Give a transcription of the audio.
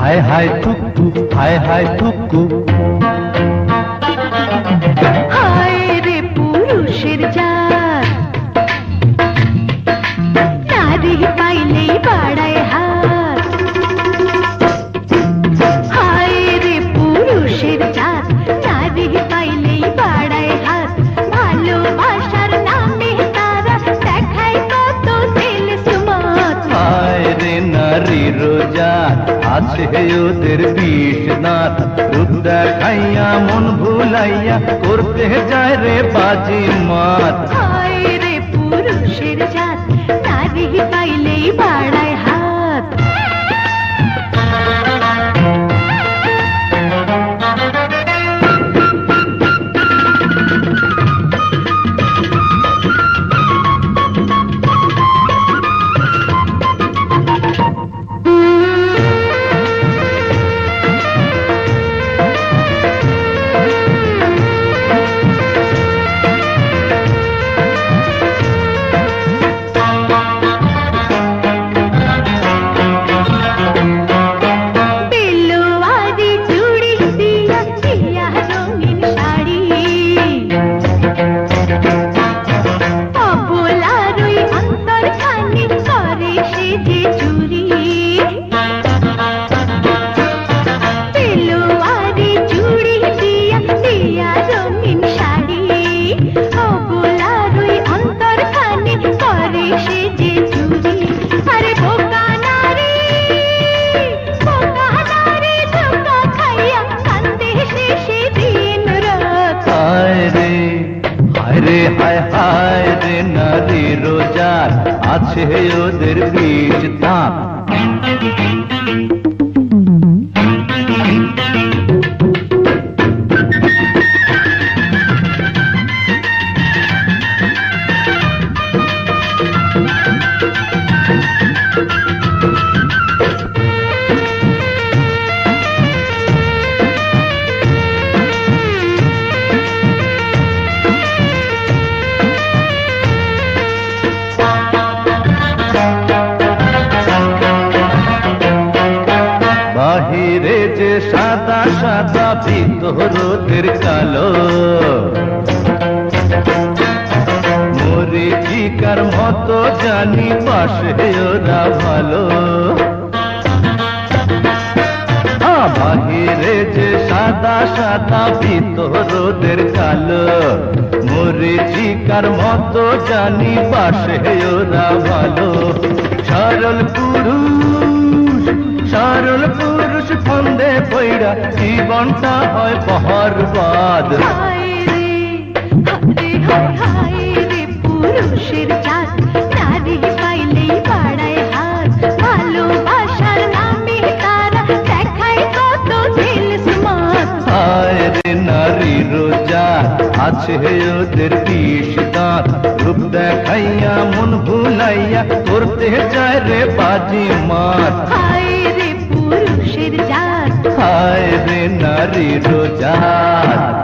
হায় হায় টুকু, হায় হায় টুকু, হায় রে পুরুষের জাত, নারী পাইলেই বাড়ায় হাত। হায় রে পুরুষের জাত, নারী পাইলেই বাড়ায় হাত। ভালোবাসার নামে তারা দেখায় কত দিল সুমত। হায় রে নারীর জাত, আছে ওদের বিষ দাঁত। রূপ দেখাইয়া মন ভুলাইয়া করতে যায় রে বাজি মাত। হায় রে পুরুষের জাত, নারী পাইলেই বাড়ায় হাত। হায় হায় রে নারীর জাত, আছে ওদের বিষ দাঁত। বাহিরে যে সাদা সাদা, ভিতর কালো। মরিচিকার মতো জানি পাশে ওরা ভালো। বাহিরে যে সাদা সাদা, ভিতর কালো। মরিচিকার মতো জানি পাশে ওরা ভালো। সরল পুরুষ, সরল পুরুষ ফন্দে পইড়া জীবনটা হয় বরবাদ। হায় রে পুরুষের জাত, নারী পাইলেই বাড়ায় হাত। ভালোবাসার নামে তারা দেখায় কত দিল সুমত। হায় রে নারীর জাত, আছে ওদের বিষ দাঁত। রূপ দেখাইয়া মন ভুলাইয়া করতে যায় রে বাজি মাত। হায় রে পুরুষের জাত, হায় রে নারীর জাত।